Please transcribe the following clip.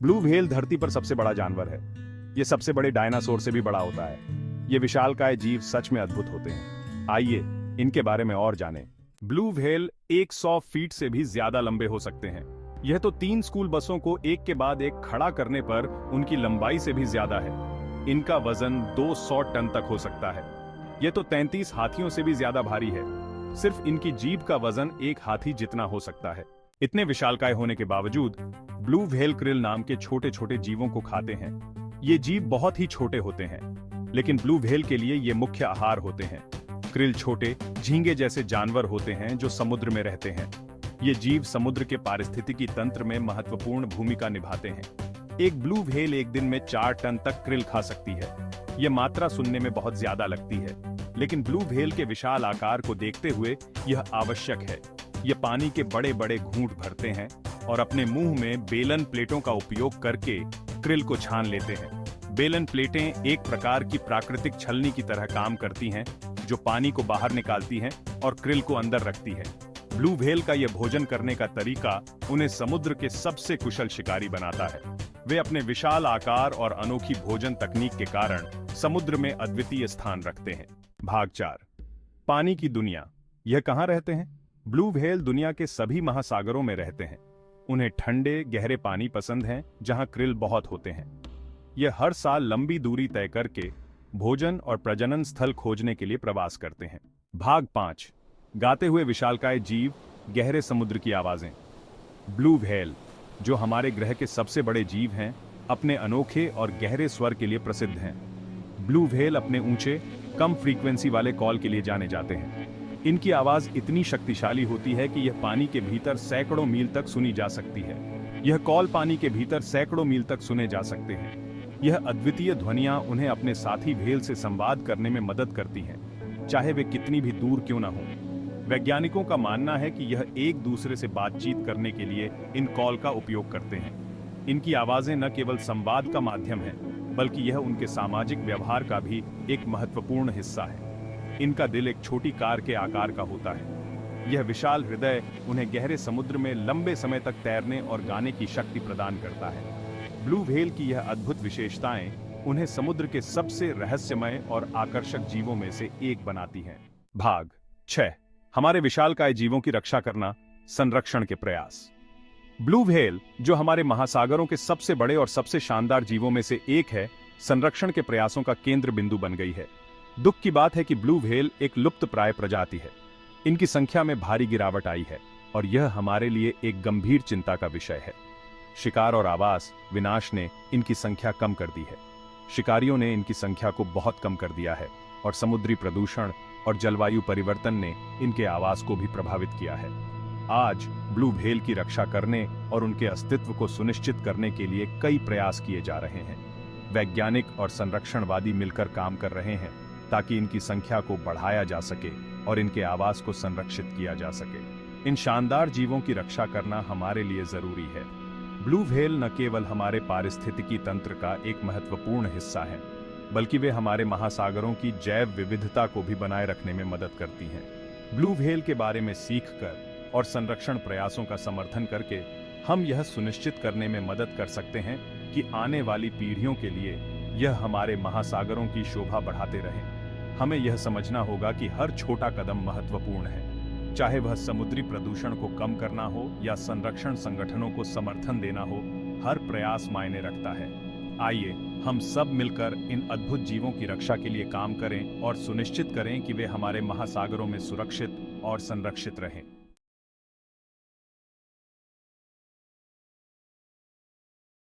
Blue whale धरती पर सबसे बड़ा जानवर है। ये सबसे बड़े डायनासोर से भी बड़ा होता है। ये विशालकाय जीव सच में अद्भुत होते हैं। आइए इनके बारे में और जानें। ब्लू व्हेल 100 फीट से भी ज्यादा लंबे हो सकते हैं। यह तो 3 स्कूल बसों को एक के बाद एक खड़ा करने पर उनकी लंबाई से भी ज्यादा है। इनका वजन 200 टन तक हो सकता है। यह तो 33 हाथियों से भी ज्यादा भारी है। सिर्फ इनकी जीभ का वजन एक हाथी जितना हो सकता है। इतने विशालकाय होने के बावजूद ब्लू व्हेल क्रिल नाम के छोटे छोटे जीवों को खाते हैं। ये जीव बहुत ही छोटे होते हैं, लेकिन ब्लू व्हेल के लिए ये मुख्य आहार होते हैं। क्रिल छोटे झींगे जैसे जानवर होते हैं जो समुद्र में रहते हैं। ये जीव समुद्र के पारिस्थितिकी तंत्र में महत्वपूर्ण भूमिका निभाते हैं। एक ब्लू व्हेल एक दिन में 4 टन तक क्रिल खा सकती है। ये मात्रा सुनने में बहुत ज्यादा लगती है, लेकिन ब्लू व्हेल के विशाल आकार को देखते हुए यह आवश्यक है। ये पानी के बड़े बड़े घूंट भरते हैं और अपने मुंह में बेलन प्लेटों का उपयोग करके क्रिल को छान लेते हैं। बेलन प्लेटें एक प्रकार की प्राकृतिक छलनी की तरह काम करती हैं, जो पानी को बाहर निकालती हैं और क्रिल को अंदर रखती है। ब्लू व्हेल का यह भोजन करने का तरीका उन्हें समुद्र के सबसे कुशल शिकारी बनाता है। वे अपने विशाल आकार और अनोखी भोजन तकनीक के कारण समुद्र में अद्वितीय स्थान रखते हैं। भाग 4। पानी की दुनिया। यह कहाँ रहते हैं? ब्लू व्हेल दुनिया के सभी महासागरों में रहते हैं। उन्हें ठंडे गहरे पानी पसंद हैं, जहां क्रिल बहुत होते हैं। यह हर साल लंबी दूरी तय करके भोजन और प्रजनन स्थल खोजने के लिए प्रवास करते हैं। भाग 5। गाते हुए विशालकाय जीव, गहरे समुद्र की आवाजें। ब्लू व्हेल, जो हमारे ग्रह के सबसे बड़े जीव हैं, अपने अनोखे और गहरे स्वर के लिए प्रसिद्ध हैं। ब्लू व्हेल अपने ऊंचे कम फ्रीक्वेंसी वाले कॉल के लिए जाने जाते हैं। इनकी आवाज इतनी शक्तिशाली होती है कि यह पानी के भीतर सैकड़ों मील तक सुनी जा सकती है। यह कॉल पानी के भीतर सैकड़ों मील तक सुने जा सकते हैं। यह अद्वितीय ध्वनियां उन्हें अपने साथी व्हेल से संवाद करने में मदद करती हैं, चाहे वे कितनी भी दूर क्यों न हों। वैज्ञानिकों का मानना है कि यह एक दूसरे से बातचीत करने के लिए इन कॉल का उपयोग करते हैं। इनकी आवाजें न केवल संवाद का माध्यम है, बल्कि यह उनके सामाजिक व्यवहार का भी एक महत्वपूर्ण हिस्सा है। इनका दिल एक छोटी कार के आकार का होता है। यह विशाल हृदय उन्हें गहरे समुद्र में लंबे समय तक तैरने और गाने की शक्ति प्रदान करता है। ब्लू व्हेल की यह अद्भुत विशेषताएं उन्हें समुद्र के सबसे रहस्यमय और आकर्षक जीवों में से एक बनाती हैं। भाग 6। हमारे विशालकाय जीवों की रक्षा करना, संरक्षण के प्रयास। ब्लू व्हेल, जो हमारे महासागरों के सबसे बड़े और सबसे शानदार जीवों में से एक है, संरक्षण के प्रयासों का केंद्र बिंदु बन गई है। दुख की बात है कि ब्लू व्हेल एक लुप्तप्राय प्रजाति है। इनकी संख्या में भारी गिरावट आई है और यह हमारे लिए एक गंभीर चिंता का विषय है। शिकार और आवास विनाश ने इनकी संख्या कम कर दी है। शिकारियों ने इनकी संख्या को बहुत कम कर दिया है और समुद्री प्रदूषण और जलवायु परिवर्तन ने इनके आवास को भी प्रभावित किया है। आज ब्लू व्हेल की रक्षा करने और उनके अस्तित्व को सुनिश्चित करने के लिए कई प्रयास किए जा रहे हैं। वैज्ञानिक और संरक्षणवादी मिलकर काम कर रहे हैं ताकि इनकी संख्या को बढ़ाया जा सके और इनके आवास को संरक्षित किया जा सके। इन शानदार जीवों की रक्षा करना हमारे लिए जरूरी है। ब्लू व्हेल न केवल हमारे पारिस्थितिकी तंत्र का एक महत्वपूर्ण हिस्सा है, बल्कि वे हमारे महासागरों की जैव विविधता को भी बनाए रखने में मदद करती हैं। ब्लू व्हेल के बारे में सीखकर और संरक्षण प्रयासों का समर्थन करके हम यह सुनिश्चित करने में मदद कर सकते हैं कि आने वाली पीढ़ियों के लिए यह हमारे महासागरों की शोभा बढ़ाते रहें। हमें यह समझना होगा कि हर छोटा कदम महत्वपूर्ण है, चाहे वह समुद्री प्रदूषण को कम करना हो या संरक्षण संगठनों को समर्थन देना हो। हर प्रयास मायने रखता है। आइए हम सब मिलकर इन अद्भुत जीवों की रक्षा के लिए काम करें और सुनिश्चित करें कि वे हमारे महासागरों में सुरक्षित और संरक्षित रहें।